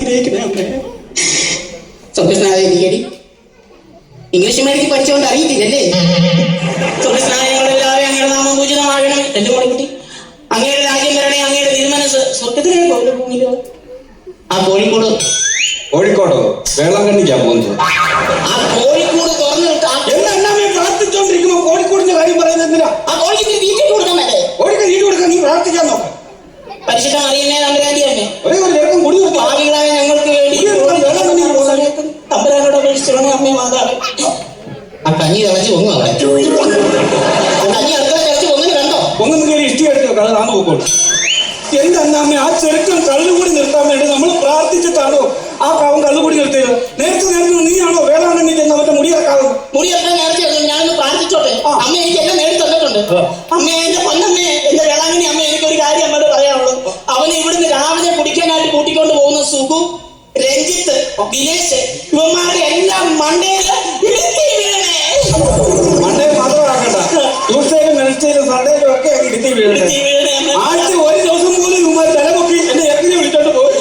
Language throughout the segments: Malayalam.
ആഗ്രഹിക്കുന്നത് അമ്മേ. സ്വപ്നസ്നായ നീയടി ഇംഗ്ലീഷ് മീഡിയത്തിൽ പഠിച്ചുകൊണ്ട് അറിയത്തില്ലല്ലേ? സ്വപ്നസ്നായ ഞങ്ങളെല്ലാവരും അങ്ങയുടെ നാമം പൂജിതമാകണം. എന്റെ മോളിക്കുട്ടി, അങ്ങയുടെ രാജ്യം വരണേ, അങ്ങയുടെ തിരുമനസ് സ്വർഗത്തിലേ പോലെ ഭൂമിയിലോ. ആ കോഴിക്കോടോ വേളാങ്കണ്ണിക്കാ പോകുന്നത്. ആ കോഴിക്കോട് തുറന്നു വിട്ട എന്താ പ്രാർത്ഥിച്ചോണ്ടിരിക്കുമ്പോ കോഴിക്കോടിന്റെ കാര്യം പറയുന്നത് എന്തിനാ? ആ കോഴിക്ക് തീറ്റ കൊടുക്കാൻ മേലെ. കോഴിക്ക് നീട്ടി കൊടുക്കാൻ നീ പ്രാർത്ഥിക്കാൻ നോക്കാം. പരിശുദ്ധ മറിയമേ തമ്പുരാന്റെ അമ്മേ, ഒരേ ഒരു ചെറുക്കം കുടി നിർത്തി ഭാവികളായ ഞങ്ങൾക്ക് വേണ്ടി തമ്പുരാനോട് അപേക്ഷിച്ചിടണേ അമ്മേ മാതാവേ. ആ കഞ്ഞി തിളച്ച് പൊങ്ങും അവിടെ. ആ കഞ്ഞി അടുക്കള തിളച്ച് പൊങ്ങനെ കണ്ടോ? പൊങ്ങുന്ന കയറി ഇഷ്ടി എടുത്തോ കഥ താന്നു പോക്കോളൂ. എന്താമ്മ ആ ചെറുക്കൻ കള്ളുകൂടി നിർത്താൻ വേണ്ടി നമ്മൾ പ്രാർത്ഥിച്ചിട്ടാണോ ആ പാവം കള്ളുകൂടി നിർത്തിയത്? നേരത്തെ നീയാണോ വേളാങ്കണ്ണി ചെന്ന് അവന്റെ മുടിയാക്കാവും? മുടിയൊക്കെ നേരത്തെ ഞാനൊന്ന് പ്രാർത്ഥിച്ചോട്ടെ. അമ്മ എനിക്ക് എല്ലാം നേടി തന്നിട്ടുണ്ട്. അമ്മ എന്റെ പൊന്നമ്മേ, എന്റെ വേളാങ്കണ്ണി അമ്മ, എനിക്കൊരു കാര്യം അമ്മയോട് പറയാനുള്ളൂ. അവന് ഇവിടുന്ന് രാവിലെ കുടിക്കാനായിട്ട് കൂട്ടിക്കൊണ്ട് പോകുന്ന സുഖു, രഞ്ജിത്ത്, ദിനേശ്, ഇവന്മാരുടെ എല്ലാം മണ്ടയില് ഇടുത്തി വീഴണേ. മണ്ടേ മാത്രമാക്കണ്ട, ട്യൂസ്ഡേയിലും വെനസ്ഡേയിലും സൺഡേയിലും ഒക്കെ ഇടുത്തി വീഴണേ. ആഴ്ച ഒരു ദിവസം പോലും ഇവന്മാർ തലമുക്കി എന്നെ എങ്ങനെ വിളിച്ചോണ്ട് പോകും?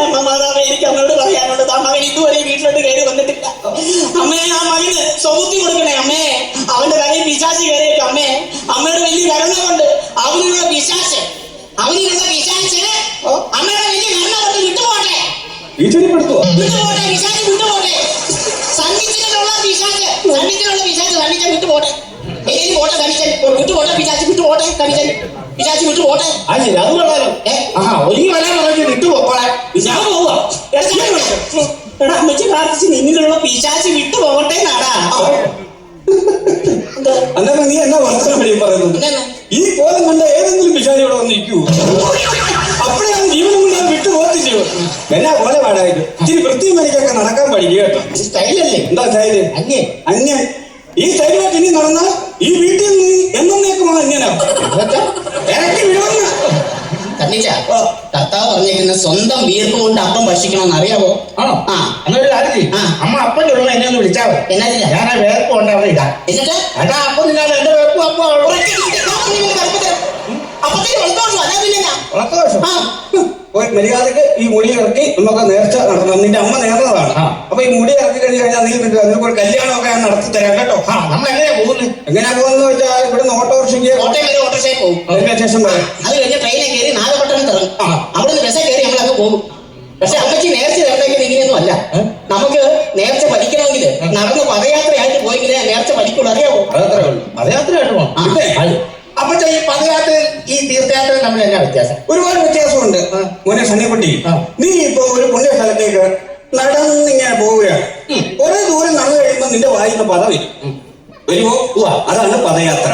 അമ്മ മാതാവേ, എനിക്ക് അമ്മയോട് പറയാനുള്ളത്, ആ മകൻ ഇതുവരെ വീട്ടിലോട്ട് കയറി വന്നിട്ടില്ല. അമ്മേ, ആ മകന് സ്വബുദ്ധി കൊടുക്കണേ അമ്മേ. അവന്റെ കയ്യിൽ പിശാചി കയറിയിട്ട് അമ്മേ, അമ്മയുടെ വലിയ കരുണ കൊണ്ട് അവനുള്ള പിശാച് അമ്മയുടെ വലിയ കരുണ കൊണ്ട് വിട്ടുപോട്ടെ. ഭീഷണിപ്പെടുത്തുവോ? വിട്ടുപോട്ടെ, പിശാച് വിട്ടുപോട്ടെ. സണ്ണിച്ചിലുള്ള പിശാച് സണ്ണിച്ച വിട്ടുപോട്ടെ. എങ്കിലും പോട്ടെ സണ്ണിച്ചൻ, വിട്ടുപോട്ടെ. പിശാച് വിട്ടുപോട്ടെ, സണ്ണിച്ചൻ പിശാച് വിട്ടുപോട്ടെ. അത് കൊള്ളാലോ. ഒരുങ്ങി വരാൻ പറഞ്ഞു വിട്ടുപോക്കോളെ. ഞാൻ പോവാ. എടാ അമ്മച്ചി പ്രാർത്ഥിച്ച് നിന്നിലുള്ള പിശാച് വിട്ടുപോകട്ടെ നാടാ. അന്നേരം നീ എന്നാ വർത്തനം വഴിയും പറയുന്നത്? ഈ കോലം കണ്ട ഏതെങ്കിലും പിശാചി ഇവിടെ വന്ന് നിൽക്കൂ? അപ്പോഴാണ് ജീവനം കൊണ്ട് ഞാൻ വിട്ടു പോകത്തില്ലയോ? എന്നാ പോലെ പാടായിട്ട് ഇച്ചിരി വൃത്തിയും എനിക്കൊക്കെ നടക്കാൻ പഠിക്കുക കേട്ടോ. സ്റ്റൈലല്ലേ? എന്താ സ്റ്റൈല്? അന്യ ഈ സ്റ്റൈലുമായിട്ട് ഇനി നടന്നാൽ ഈ വീട്ടിൽ നിന്ന് എന്നേക്കുമാണ് ഇങ്ങനെ ഇറക്കി വിടുവന്ന. കർത്താവ് പറഞ്ഞിരിക്കുന്ന സ്വന്തം വീർപ്പ് കൊണ്ട് അപ്പം ഭക്ഷിക്കണമെന്ന് അറിയാവോ? ആണോ? ആ, എന്നൊരു കാര്യം അമ്മ അപ്പം ചുള്ള എന്നെ ഒന്ന് വിളിച്ചാൽ മതി. എന്നാ ഞാൻ ആ വേർപ്പ് കൊണ്ട് അവിടെ ഇടാം. എന്നിട്ട് അതാ അപ്പം ഇല്ലാതെ എന്റെ വേർപ്പ് അപ്പം മര്യാദക്ക് ഈ മുടി ഇറക്കി നമുക്ക് നേർച്ച നടത്തണം. നിന്റെ അമ്മ നേർന്നതാണ്. അപ്പൊ ഈ മുടി ഇറക്കി കഴിഞ്ഞ് കഴിഞ്ഞാൽ നീ അതിനൊരു കല്യാണമൊക്കെ ഞാൻ നടത്തി തരാം കേട്ടോ. നമ്മൾ എങ്ങനെയാ പോകുന്നത്? എങ്ങനെയാ പോകുന്നത് വെച്ചാൽ ഇവിടുന്ന് ഓട്ടോറിക്ഷയ്ക്ക് ഓട്ടോറിക്ഷയിൽ പോകും. സ്റ്റേഷൻ വരെ. അത് കഴിഞ്ഞ ട്രെയിനിൽ കയറി നാഗപട്ടണം ഇറങ്ങും. അവിടുന്ന് ബസ്സിൽ കയറി നമ്മളൊക്കെ പോകും. പക്ഷെ അമ്മച്ചി നേർച്ച തരണമെങ്കിൽ ഇങ്ങനെയൊന്നും അല്ല. നമുക്ക് നേർച്ച പഠിക്കണമെങ്കിൽ നടന്ന് പദയാത്രയായിട്ട് പോയെങ്കിലേ നേർച്ച പഠിക്കുള്ളൂ. അറിയാമോ? പദയാത്രയായിട്ട് പോകണം. അപ്പൊ ഈ പദയാത്ര ഈ തീർത്ഥയാത്ര നമ്മൾ എന്നാ വ്യത്യാസം? ഒരുപാട് വ്യത്യാസമുണ്ട് മോനെ സണ്ണിക്കുട്ടി. നീ ഇപ്പൊ ഒരു പുണ്യ സ്ഥലത്തേക്ക് നടന്നിങ്ങനെ പോവുകയാണ്. കുറെ ദൂരം നടന്നു കഴിയുമ്പോ നിന്റെ വായിന്ന് പദ വരുമോ? അതാണ് പദയാത്ര.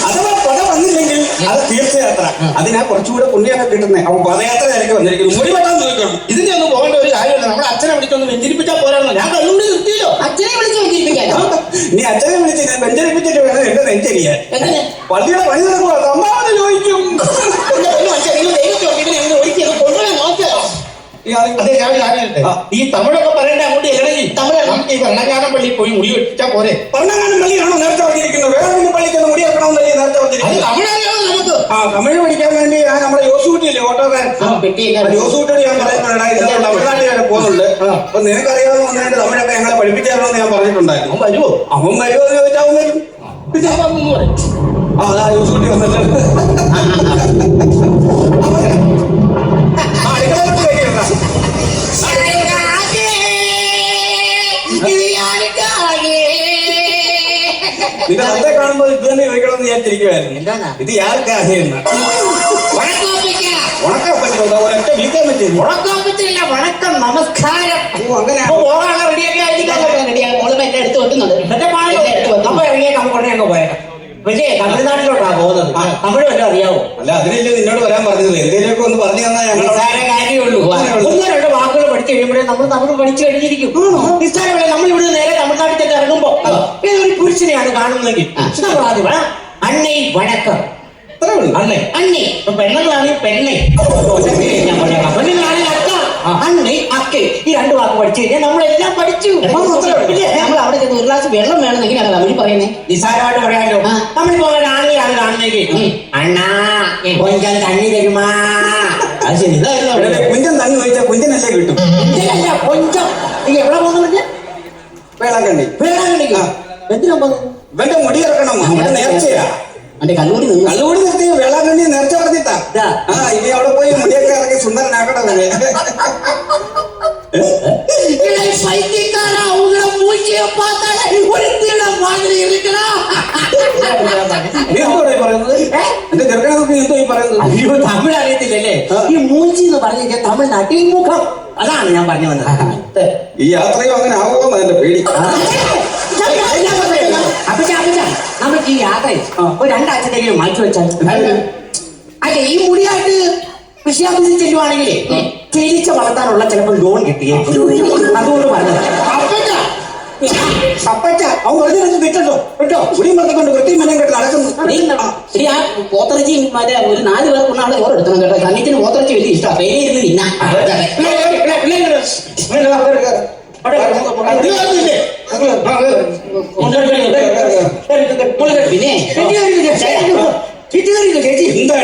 അഥവാ പദ വന്നില്ലെങ്കിൽ അത് തീർത്ഥയാത്ര. അതിനാ കുറച്ചുകൂടെ പുണ്യൊക്കെ കിട്ടുന്നേ. അവൻ പദയാത്ര എനിക്ക് വന്നിരിക്കുന്നു. മുടി വെട്ടാൻ നോക്കണം. ഇതിന്റെ ഒന്നും പോകേണ്ട ഒരു കാര്യമില്ല. നമ്മുടെ അച്ഛനെ വിളിച്ചൊന്ന് വെഞ്ചരിപ്പിച്ചാൽ പോരാണോ? ഞാൻ കണ്ണൂടി നിർത്തിയല്ലോ. അച്ഛനെ വിളിച്ച് വെഞ്ചരിപ്പിക്കാനോ? നീ അച്ഛനെ വിളിച്ച് ഞാൻ വെഞ്ചരിപ്പിച്ചിട്ട് വേണം എന്റെ നെഞ്ചരിയാൻ. പള്ളിയുടെ പണി നടക്കുവാ. സംഭാവന ചോദിക്കും. ഈ തമിഴൊക്കെ പറയണ്ട അങ്ങോട്ട് ഇറങ്ങി നമുക്ക് ഈ ഭരണങ്ങാനം പള്ളി പോയി മുടി വെച്ചാൽ പോരെ. ഭരണങ്ങാനം പള്ളിയാണോ നേരത്തെ വന്നിരിക്കുന്നത്? വേറെ പള്ളിക്ക് മുടി വെക്കണമെന്നല്ലേ നേരത്തെ വന്നിരിക്കുന്നത്? നമുക്ക് തമിഴ് പഠിക്കാൻ വേണ്ടി ഞാൻ നമ്മുടെ യോസൂട്ടില്ലേ ഓട്ടോക്കാരൻ, യോസൂട്ടിയോട് ഞാൻ പറയുന്നുണ്ടായിരുന്നു തമിഴ്നാട്ടിൽ വരെ പോകുന്നുണ്ട്. അപ്പൊ നിനക്കറിയാവുന്ന വന്നിട്ട് തമിഴൊക്കെ ഞങ്ങളെ പഠിപ്പിക്കാറോന്ന് ഞാൻ പറഞ്ഞിട്ടുണ്ടായിരുന്നു. അവൻ വരുമോ? അവൻ വരുമോ എന്ന് ചോദിച്ചാൽ അവൻ വരും. അതാ യോസൂട്ടി വന്നിട്ട് നിന്റെ അതെ കാണുമ്പോൾ ഇത് തന്നെ ചോദിക്കണമെന്ന് ഞാൻ തിരിക്കുമായിരുന്നു. ഇത് യാർക്കാഹെന്ന് ഉണക്കപ്പറ്റില്ല. ഒരൊറ്റ വീക്കാൻ പറ്റില്ല. ഉണക്കാപ്പറ്റില്ല. വണക്കം, നമസ്കാരം. അങ്ങനെ റെഡിയാക്കി എന്റെ അടുത്ത് വെക്കുന്നുണ്ട്. അപ്പൊ ഇറങ്ങിയ കമ്പുടനെ അങ്ങ് പോയേക്കാം. പക്ഷേ തമിഴ്നാട്ടിലോട്ടാണ് പോകുന്നത്. തമിഴ് വല്ലതും അറിയാവോ? അല്ല, അതിനല്ലേ നിന്നോട് വരാൻ പറഞ്ഞത്. എന്തെങ്കിലുമൊക്കെ ഒന്ന് പറഞ്ഞു തന്നാൽ ഞങ്ങൾ കാര്യമുള്ളൂ. ഒന്നോ രണ്ടോ വാക്കുകൾ പഠിച്ചു കഴിയുമ്പോഴേ നമ്മൾ തമിഴ് പഠിച്ചു കഴിഞ്ഞിരിക്കും. നിസ്സാരമല്ലേ? നമ്മൾ ഇവിടെ നേരെ തമിഴ്നാട്ടിൽ തന്നെ ഇറങ്ങുമ്പോ ഒരു പുരുഷനെയാണ് കാണുന്നതെങ്കിൽ അണ്ണേ വഴക്കം. അണ്ണേ അണ്ണേ. പെണ്ണുങ്ങളാണെങ്കിൽ പെണ്ണെ, ഞാൻ പറയാം. പെണ്ണുങ്ങളാണെങ്കിൽ അക്ക, അണ്ണേ അക്കെ. ഈ രണ്ട് വാക്ക് പഠിച്ചു കഴിഞ്ഞാൽ നമ്മളെല്ലാം പഠിച്ചു. നമ്മൾ അവിടെ ചെന്ന് ഒരു ഗ്ലാസ് വെള്ളം വേണമെന്ന് എങ്ങനെയാണ് തമിഴ് പറയുന്നത്? നിസ്സാരമായിട്ട് പറയാമല്ലോ. നമ്മളിപ്പോ ഒരാണെങ്കിലാണ് കാണുന്നെങ്കിൽ അണ്ണാ കൊഞ്ചം തണ്ണി തരുമാ. അത് ശരി. കുഞ്ചൻ തണ്ണി ചോദിച്ചാൽ കുഞ്ചൻ എന്തിനാ പോകുന്നത്? ഇവന്റെ മുടി ഇറക്കണം, അവന്റെ നേർച്ചയാ. എന്റെ കല്ലൂടി നിന്ന് കല്ലുകൂടി നിർത്തി വേളാങ്കണ്ണി നേർച്ച പറഞ്ഞിട്ടാ. ഇനി അവിടെ പോയി മുടിയൊക്കെ ഇറക്കി സുന്ദരനാക്കട്ടെ. എന്റെ ചെറുക്കനെ നോക്കി എന്തോ ഈ പറയുന്നത്? അയ്യോ, തമിഴ് അറിയത്തില്ലല്ലേ? ഈ മൂഞ്ചി എന്ന് പറഞ്ഞ തമിഴ്നാട്ടിൽ മുഖം, അതാണ് ഞാൻ പറഞ്ഞു വന്നത്. ഈ യാത്രയും അങ്ങനെ ആവുമെന്ന് എന്റെ പേടി. നമുക്ക് ഈ യാത്രയിൽ ഒരു രണ്ടാഴ്ചത്തേക്ക് മാറ്റി വെച്ചാൽ അല്ലെ, ഈ മുടിയായിട്ട് കൃഷി ഓഫീസിൽ ചെല്ലുവാണെങ്കിൽ തേനീച്ച വളർത്താനുള്ള ചിലപ്പോൾ ലോൺ കിട്ടിയേ. അതുകൊണ്ട് പറഞ്ഞത് അപ്പച്ച അവൻ വെറുതെ വിട്ടോ കേട്ടോ. മുടിയും പറഞ്ഞുകൊണ്ട് വൃത്തിയും മനം കേട്ട് നടക്കുന്നു. ആ പോത്തിറച്ചി മറ്റേ ഒരു 4 പേർ കൊണ്ടാണ് ചോറ് എടുക്കണം കേട്ടോ. സംഗീതത്തിന് പോത്തിറച്ചി വലിയ ഇഷ്ടമാണ്. പേര് ഇരുന്ന് തിന്നാ. പിന്നെ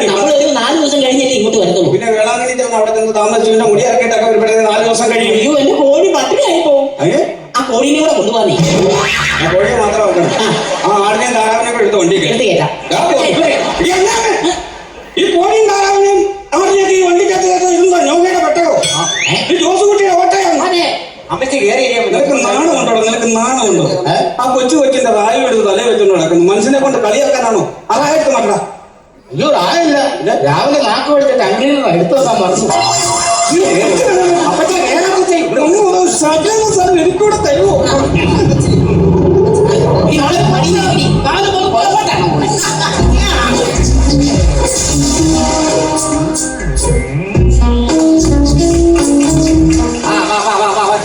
നമ്മളൊരു 4 ദിവസം കഴിഞ്ഞല്ലേ ഇങ്ങോട്ട് വരത്തുള്ളൂ. പിന്നെ വേളാങ്കണ്ണി ചെന്ന് അവിടെ നിന്ന് താമസിച്ചു മുടി ഇറക്കിയിട്ടൊക്കെ വരുമ്പോഴത്തേക്ക് 4 ദിവസം കഴിയും. അയ്യോ, എന്റെ കോഴി പട്ടിണിയായി പോകും. ആ കോഴിനെ കൂടെ കൊണ്ടുപോകാനേ. ആ കോഴിയെ മാത്രം വെക്കണം. ആ ആടിനെയും താറാവിനെയും എടുത്ത് വണ്ടി എടുത്ത് കേട്ടാ. ഈ കോഴിയും താറാവിനെയും അവരിലേക്ക് ഈ വണ്ടിക്കകത്ത് ഇരുന്നോ? നോക്കയുടെ പെട്ടകോ? ഈ ജോസുകുട്ടിയുടെ ഓട്ടയാണ്. അമ്മയ്ക്ക് കയറി നിനക്ക് നാണമുണ്ടോ? നിനക്ക് നാണമുണ്ടോ? ആ കൊച്ചിന്റെ വായു എടുത്ത് തലയിൽ വെച്ചോണ്ട് നടക്കുന്നു. മനുഷ്യനെ കൊണ്ട് കളിയാക്കാനാണോ? അതായിട്ട് മക്കള. അയ്യോ, ആയില്ല. രാവിലെ നാക്ക് പഠിച്ചിട്ട് അങ്ങനെ എടുത്തു വെക്കാൻ മറന്നു. അപ്പച്ച എനിക്കൂടെ തരുമോ?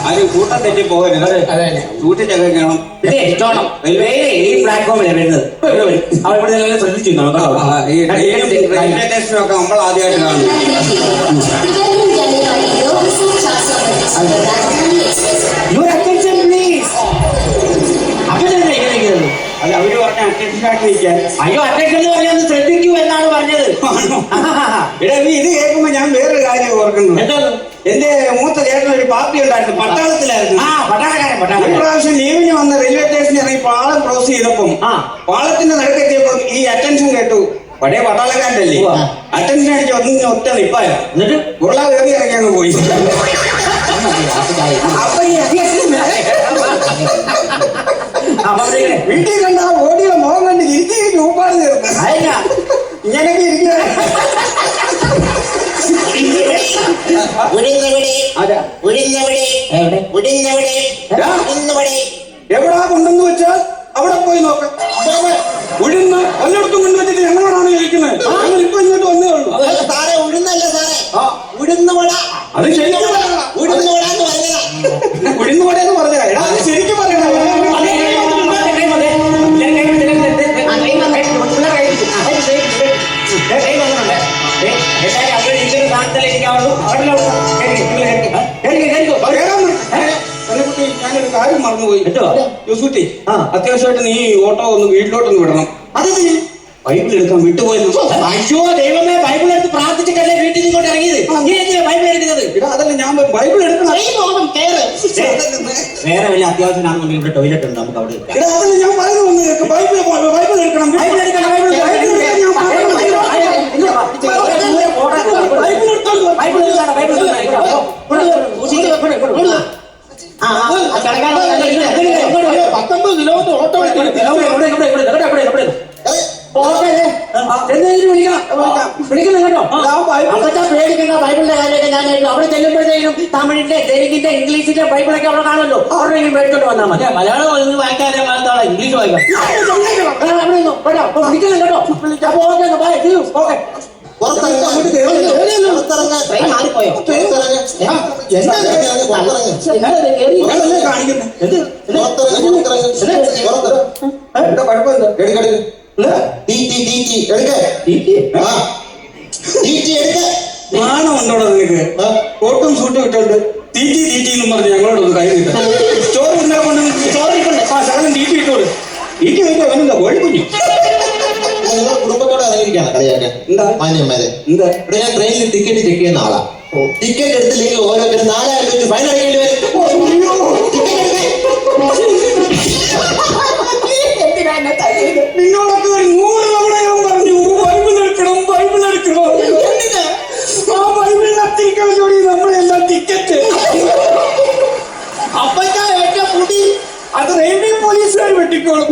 ആരും കൂട്ടം തെറ്റി പോകരുത്. സൂക്ഷിച്ചൊക്കെ ചെയ്യണം. ഈ പ്ലാറ്റ്ഫോമിലാണ് വരുന്നത്. അവിടെ ശ്രദ്ധിച്ചു ഈ റെയിൽവേ സ്റ്റേഷനൊക്കെ നമ്മൾ ആദ്യമായിട്ട് കാണും. Your attention please. അല്ല, അവര് പറഞ്ഞ അറ്റൻഷനായിട്ട് നിൽക്കാൻ. അയ്യോ, അറ്റൻഷൻ എന്ന് പറഞ്ഞാൽ ശ്രദ്ധിക്കൂ എന്നാണ് പറഞ്ഞത്. എടാ, നീ ഇത് കേൾക്കുമ്പോ ഞാൻ വേറൊരു കാര്യം ഓർക്കുന്നു. എന്റെ മൂത്ത ചേട്ടൻ ഒരു പാർട്ടി ഉണ്ടായിരുന്നു, പട്ടാളത്തിലായിരുന്നു. ഒരു പ്രാവശ്യം ലീവിന് വന്ന് റെയിൽവേ സ്റ്റേഷനിൽ ഇറങ്ങി പാളം ക്രോസ് ചെയ്തപ്പം പാളത്തിന്റെ നടുക്കെത്തിയപ്പം ഈ അറ്റൻഷൻ കേട്ടു. പഴയ പട്ടാളക്കാരല്ലേ, അറ്റൻഷൻ അടിച്ച് ഒറ്റ നിപ്പായ. എന്നിട്ട് ഉരുള കയറി ഇറങ്ങി അങ്ങ് പോയി. അപ്പൊ ഈ വീട്ടിൽ കണ്ട ആ ഓടിയുടെ മുഖം കണ്ട് ഇരിക്കും ഊപ്പാട് തീർന്നു. ഇങ്ങനെയൊക്കെ ഇരിക്കുക. എവിടാ കൊണ്ടെന്ന് വെച്ചാൽ അവിടെ പോയി നോക്കാം. ഉഴുന്ന് എല്ലായിടത്തും കൊണ്ടുവച്ചിട്ട് ഞങ്ങളോടാണ് ഇരിക്കുന്നത്. ഞങ്ങൾ ഇപ്പൊ ഇങ്ങോട്ട് വന്നേ ഉള്ളൂ. സാറേ, ഉഴുന്നല്ല സാറേ, ഉഴുന്നുവട. അത് ശരിക്കും ഉഴുന്നുവട എന്ന് പറഞ്ഞതാ. ഉഴുന്നുവട എന്ന് പറഞ്ഞതാ. എടാ, അത് ശരിക്കും പറയണം. ഞാനൊരു കാര്യം മറന്നുപോയി. യൂസുട്ടി, അത്യാവശ്യമായിട്ട് നീ ഓട്ടോ ഒന്ന് വീട്ടിലോട്ടൊന്ന് വിടണം. അത് ബൈബിൾ എടുക്കാൻ വിട്ടുപോയിരുന്നു. അയ്യോ ദൈവമേ, ബൈബിൾ എടുത്ത് പ്രാർത്ഥിച്ചിട്ടല്ലേ വീട്ടിൽ നിന്നോട്ട് ഇറങ്ങിയത്. ബൈബിൾ എടുക്കുന്നത്? അതല്ല, ഞാൻ ബൈബിൾ എടുക്കണം. വേറെ വല്ല അത്യാവശ്യമാണെന്നുണ്ടെങ്കിൽ ഇവിടെ ടോയ്ലറ്റ് ഉണ്ട്, നമുക്ക് അവിടെ. അതല്ല ഞാൻ പറയുന്നത്. ബൈബിൾ എടുക്കണം. പേടിക്കണ്ട, ബൈബിളിന്റെ കാര്യമൊക്കെ ഞാൻ അവിടെ ചെല്ലുമ്പോഴത്തേക്കും തമിഴിന്റെ, തെലുങ്കിന്റെ, ഇംഗ്ലീഷിന്റെ ബൈബിളൊക്കെ അവിടെ കാണുമല്ലോ. അവിടെ മേടിച്ചോണ്ട് വന്നാൽ മതി. മലയാളം വായിക്കാതെ ഇംഗ്ലീഷ് വായിക്കാം. നാണമുണ്ടോടോ നിനക്ക്? കോട്ടും സൂട്ടും ഇട്ടുണ്ട് തീറ്റി തീറ്റി എന്നും പറഞ്ഞ് ഞങ്ങളോടൊന്ന് കൈ കിട്ടും. ചോറ് ഉണ്ടാക്കൊണ്ട് ശകലം തീറ്റി ഇട്ടോളൂ. തീറ്റി കഴിക്കാൻ അവനെന്താ കോഴിക്കുഞ്ഞു? കുടുംബത്തോടെ അറിയിക്കാണ് കളിയാക്കാൻ. എന്താ മാന്യന്മാരെ, എന്താ ഇവിടെ ഞാൻ ട്രെയിനിൽ ടിക്കറ്റ് ചെക്ക് ചെയ്യുന്ന ആളാ. ടിക്കറ്റ് എടുത്തില്ലെങ്കിൽ ഓരോരുത്തരും 4000 രൂപ ഫൈൻ അടയ്ക്കേണ്ടി വരും. ടിക്കറ്റ് എടുക്കാൻ എന്നെ തല്ലിയത്? നിന്നോടൊക്കെ ഒരു 100 തവണ ഞാൻ പറഞ്ഞു ബൈബിൾ എടുക്കണം ബൈബിൾ എടുക്കണം. എന്തിന്? ആ ബൈബിളിനകത്തിരിക്കുന്നതോടെ നമ്മളെല്ലാം ടിക്കറ്റ്. അപ്പോഴത്തെ ഏറ്റ മുടി അത് റെയിൽവേ പോലീസുകാർ വെട്ടിക്കോളും.